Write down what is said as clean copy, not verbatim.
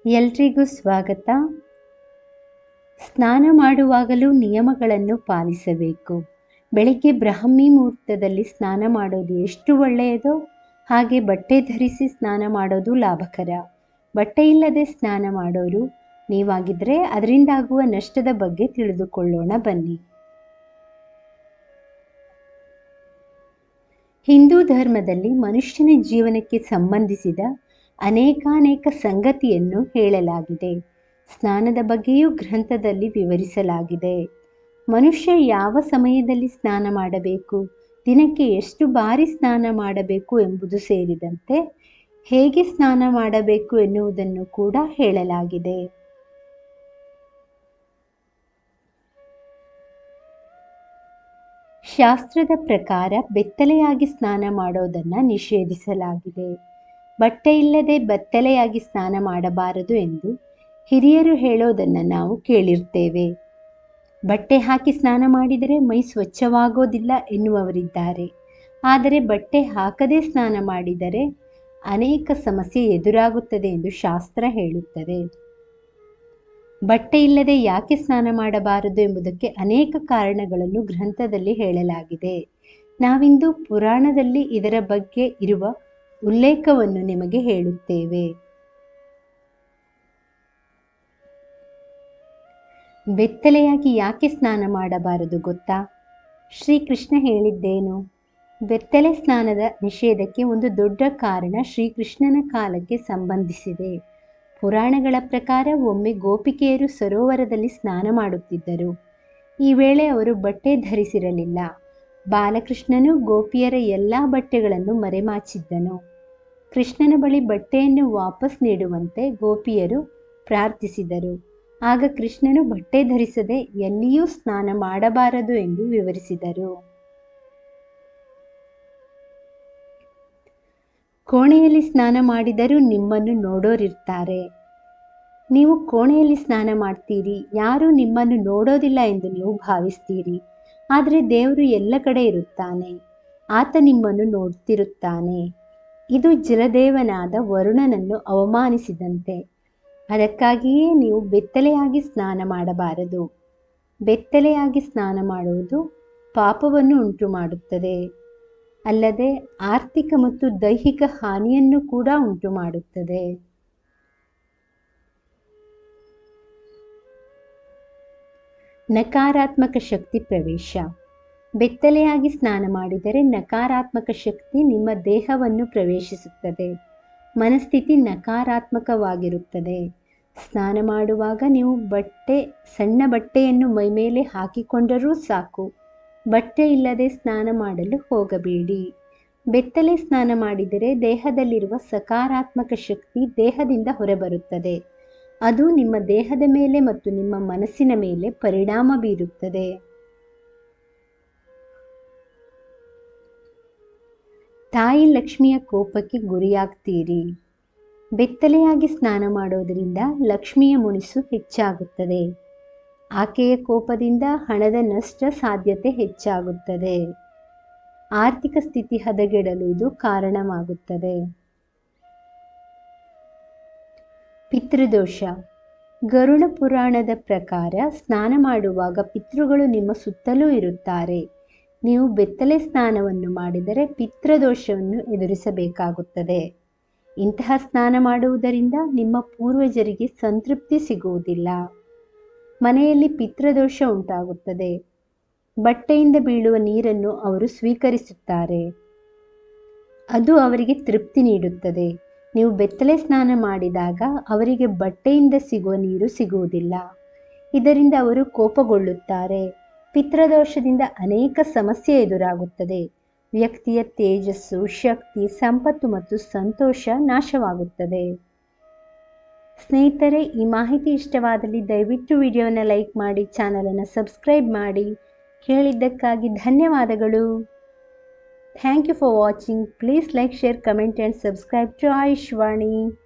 ಎಲ್ರಿಗೂ ಸ್ವಾಗತ. ಸ್ನಾನ ಮಾಡುವಾಗಲೂ ನಿಯಮಗಳನ್ನು ಪಾಲಿಸಬೇಕು. ಬೆಳಿಗ್ಗೆ ಬ್ರಾಹ್ಮಿ ಮುಹೂರ್ತದಲ್ಲಿ ಸ್ನಾನ ಮಾಡೋದು ಎಷ್ಟು ಒಳ್ಳೆಯದೋ ಹಾಗೆ ಬಟ್ಟೆ ಧರಿಸಿ ಸ್ನಾನ ಮಾಡೋದು ಲಾಭಕರ. ಬಟ್ಟೆ ಇಲ್ಲದೆ ಸ್ನಾನ ಮಾಡೋರು ನೀವಾಗಿದ್ದರೆ ಅದರಿಂದಾಗುವ ನಷ್ಟದ ಬಗ್ಗೆ ತಿಳಿದುಕೊಳ್ಳೋಣ ಬನ್ನಿ. ಹಿಂದೂ ಧರ್ಮದಲ್ಲಿ ಮನುಷ್ಯನ ಜೀವನಕ್ಕೆ ಸಂಬಂಧಿಸಿದ ಅನೇಕಾನೇಕ ಸಂಗತಿಯನ್ನು ಹೇಳಲಾಗಿದೆ. ಸ್ನಾನದ ಬಗ್ಗೆಯೂ ಗ್ರಂಥದಲ್ಲಿ ವಿವರಿಸಲಾಗಿದೆ. ಮನುಷ್ಯ ಯಾವ ಸಮಯದಲ್ಲಿ ಸ್ನಾನ ಮಾಡಬೇಕು, ದಿನಕ್ಕೆ ಎಷ್ಟು ಬಾರಿ ಸ್ನಾನ ಮಾಡಬೇಕು ಎಂಬುದು ಸೇರಿದಂತೆ ಹೇಗೆ ಸ್ನಾನ ಮಾಡಬೇಕು ಎನ್ನುವುದನ್ನು ಕೂಡ ಹೇಳಲಾಗಿದೆ. ಶಾಸ್ತ್ರದ ಪ್ರಕಾರ ಬೆತ್ತಲೆಯಾಗಿ ಸ್ನಾನ ಮಾಡೋದನ್ನು ನಿಷೇಧಿಸಲಾಗಿದೆ. ಬಟ್ಟೆ ಇಲ್ಲದೆ ಬೆತ್ತಲೆಯಾಗಿ ಸ್ನಾನ ಮಾಡಬಾರದು ಎಂದು ಹಿರಿಯರು ಹೇಳೋದನ್ನು ನಾವು ಕೇಳಿರ್ತೇವೆ. ಬಟ್ಟೆ ಹಾಕಿ ಸ್ನಾನ ಮಾಡಿದರೆ ಮೈ ಸ್ವಚ್ಛವಾಗೋದಿಲ್ಲ ಎನ್ನುವವರಿದ್ದಾರೆ. ಆದರೆ ಬಟ್ಟೆ ಹಾಕದೇ ಸ್ನಾನ ಮಾಡಿದರೆ ಅನೇಕ ಸಮಸ್ಯೆ ಎದುರಾಗುತ್ತದೆ ಎಂದು ಶಾಸ್ತ್ರ ಹೇಳುತ್ತದೆ. ಬಟ್ಟೆ ಇಲ್ಲದೆ ಯಾಕೆ ಸ್ನಾನ ಮಾಡಬಾರದು ಎಂಬುದಕ್ಕೆ ಅನೇಕ ಕಾರಣಗಳನ್ನು ಗ್ರಂಥದಲ್ಲಿ ಹೇಳಲಾಗಿದೆ. ನಾವಿಂದು ಪುರಾಣದಲ್ಲಿ ಇದರ ಬಗ್ಗೆ ಇರುವ ಉಲ್ಲೇಖವನ್ನು ನಿಮಗೆ ಹೇಳುತ್ತೇವೆ. ಬೆತ್ತಲೆಯಾಗಿ ಯಾಕೆ ಸ್ನಾನ ಮಾಡಬಾರದು ಗೊತ್ತಾ? ಶ್ರೀಕೃಷ್ಣ ಹೇಳಿದ್ದೇನು? ಬೆತ್ತಲೆ ಸ್ನಾನದ ನಿಷೇಧಕ್ಕೆ ಒಂದು ದೊಡ್ಡ ಕಾರಣ ಶ್ರೀಕೃಷ್ಣನ ಕಾಲಕ್ಕೆ ಸಂಬಂಧಿಸಿದೆ. ಪುರಾಣಗಳ ಪ್ರಕಾರ ಒಮ್ಮೆ ಗೋಪಿಕೆಯರು ಸರೋವರದಲ್ಲಿ ಸ್ನಾನ ಮಾಡುತ್ತಿದ್ದರು. ಈ ವೇಳೆ ಅವರು ಬಟ್ಟೆ ಧರಿಸಿರಲಿಲ್ಲ. ಬಾಲಕೃಷ್ಣನು ಗೋಪಿಯರ ಎಲ್ಲ ಬಟ್ಟೆಗಳನ್ನು ಮರೆಮಾಚಿದ್ದನು. ಕೃಷ್ಣನ ಬಳಿ ಬಟ್ಟೆಯನ್ನು ವಾಪಸ್ ನೀಡುವಂತೆ ಗೋಪಿಯರು ಪ್ರಾರ್ಥಿಸಿದರು. ಆಗ ಕೃಷ್ಣನು ಬಟ್ಟೆ ಧರಿಸದೆ ಎಲ್ಲಿಯೂ ಸ್ನಾನ ಮಾಡಬಾರದು ಎಂದು ವಿವರಿಸಿದರು. ಕೋಣೆಯಲ್ಲಿ ಸ್ನಾನ ಮಾಡಿದರೂ ನಿಮ್ಮನ್ನು ನೋಡೋರಿರ್ತಾರೆ. ನೀವು ಕೋಣೆಯಲ್ಲಿ ಸ್ನಾನ ಮಾಡ್ತೀರಿ, ಯಾರೂ ನಿಮ್ಮನ್ನು ನೋಡೋದಿಲ್ಲ ಎಂದು ನೀವು ಭಾವಿಸ್ತೀರಿ. ಆದರೆ ದೇವರು ಎಲ್ಲ ಕಡೆ ಇರುತ್ತಾನೆ. ಆತ ನಿಮ್ಮನ್ನು ನೋಡ್ತಿರುತ್ತಾನೆ. ಇದು ಜಲದೇವನಾದ ವರುಣನನ್ನು ಅವಮಾನಿಸಿದಂತೆ. ಅದಕ್ಕಾಗಿಯೇ ನೀವು ಬೆತ್ತಲೆಯಾಗಿ ಸ್ನಾನ ಮಾಡಬಾರದು. ಬೆತ್ತಲೆಯಾಗಿ ಸ್ನಾನ ಮಾಡುವುದು ಪಾಪವನ್ನು ಉಂಟು ಮಾಡುತ್ತದೆ. ಅಲ್ಲದೆ ಆರ್ಥಿಕ ಮತ್ತು ದೈಹಿಕ ಹಾನಿಯನ್ನು ಕೂಡ ಉಂಟು ಮಾಡುತ್ತದೆ. ನಕಾರಾತ್ಮಕ ಶಕ್ತಿ ಪ್ರವೇಶ. ಬೆತ್ತಲೆಯಾಗಿ ಸ್ನಾನ ಮಾಡಿದರೆ ನಕಾರಾತ್ಮಕ ಶಕ್ತಿ ನಿಮ್ಮ ದೇಹವನ್ನು ಪ್ರವೇಶಿಸುತ್ತದೆ. ಮನಸ್ಥಿತಿ ನಕಾರಾತ್ಮಕವಾಗಿರುತ್ತದೆ. ಸ್ನಾನ ಮಾಡುವಾಗ ನೀವು ಸಣ್ಣ ಬಟ್ಟೆಯನ್ನು ಮೈಮೇಲೆ ಹಾಕಿಕೊಂಡರೂ ಸಾಕು. ಬಟ್ಟೆ ಇಲ್ಲದೆ ಸ್ನಾನ ಮಾಡಲು ಹೋಗಬೇಡಿ. ಬೆತ್ತಲೆ ಸ್ನಾನ ಮಾಡಿದರೆ ದೇಹದಲ್ಲಿರುವ ಸಕಾರಾತ್ಮಕ ಶಕ್ತಿ ದೇಹದಿಂದ ಹೊರಬರುತ್ತದೆ. ಅದು ನಿಮ್ಮ ದೇಹದ ಮೇಲೆ ಮತ್ತು ನಿಮ್ಮ ಮನಸ್ಸಿನ ಮೇಲೆ ಪರಿಣಾಮ ಬೀರುತ್ತದೆ. ತಾಯಿ ಲಕ್ಷ್ಮಿಯ ಕೋಪಕ್ಕೆ ಗುರಿಯಾಗ್ತೀರಿ. ಬೆತ್ತಲೆಯಾಗಿ ಸ್ನಾನ ಮಾಡೋದರಿಂದ ಲಕ್ಷ್ಮಿಯ ಮುನಿಸು ಹೆಚ್ಚಾಗುತ್ತದೆ. ಆಕೆಯ ಕೋಪದಿಂದ ಹಣದ ನಷ್ಟ ಸಾಧ್ಯತೆ ಹೆಚ್ಚಾಗುತ್ತದೆ. ಆರ್ಥಿಕ ಸ್ಥಿತಿ ಹದಗೆಡಲು ಇದು ಕಾರಣವಾಗುತ್ತದೆ. ಪಿತೃದೋಷ. ಗರುಡ ಪುರಾಣದ ಪ್ರಕಾರ ಸ್ನಾನ ಮಾಡುವಾಗ ಪಿತೃಗಳು ನಿಮ್ಮ ಸುತ್ತಲೂ ಇರುತ್ತಾರೆ. ನೀವು ಬೆತ್ತಲೆ ಸ್ನಾನವನ್ನು ಮಾಡಿದರೆ ಪಿತೃದೋಷವನ್ನು ಎದುರಿಸಬೇಕಾಗುತ್ತದೆ. ಇಂತಹ ಸ್ನಾನ ಮಾಡುವುದರಿಂದ ನಿಮ್ಮ ಪೂರ್ವಜರಿಗೆ ಸಂತೃಪ್ತಿ ಸಿಗುವುದಿಲ್ಲ. ಮನೆಯಲ್ಲಿ ಪಿತೃದೋಷ ಉಂಟಾಗುತ್ತದೆ. ಬಟ್ಟೆಯಿಂದ ಬೀಳುವ ನೀರನ್ನು ಅವರು ಸ್ವೀಕರಿಸುತ್ತಾರೆ. ಅದು ಅವರಿಗೆ ತೃಪ್ತಿ ನೀಡುತ್ತದೆ. ನೀವು ಬೆತ್ತಲೆ ಸ್ನಾನ ಮಾಡಿದಾಗ ಅವರಿಗೆ ಬಟ್ಟೆಯಿಂದ ಸಿಗುವ ನೀರು ಸಿಗುವುದಿಲ್ಲ. ಇದರಿಂದ ಅವರು ಕೋಪಗೊಳ್ಳುತ್ತಾರೆ. ಪಿತೃದೋಷದಿಂದ ಅನೇಕ ಸಮಸ್ಯೆ ಎದುರಾಗುತ್ತದೆ. ವ್ಯಕ್ತಿಯ ತೇಜಸ್ಸು, ಶಕ್ತಿ, ಸಂಪತ್ತು ಮತ್ತು ಸಂತೋಷ ನಾಶವಾಗುತ್ತದೆ. ಸ್ನೇಹಿತರೆ, ಈ ಮಾಹಿತಿ ಇಷ್ಟವಾದಲ್ಲಿ ದಯವಿಟ್ಟು ವಿಡಿಯೋನ ಲೈಕ್ ಮಾಡಿ, ಚಾನಲನ್ನು ಸಬ್ಸ್ಕ್ರೈಬ್ ಮಾಡಿ. ಕೇಳಿದ್ದಕ್ಕಾಗಿ ಧನ್ಯವಾದಗಳು. Thank you for watching. Please like, share, comment and subscribe to Ayushvani.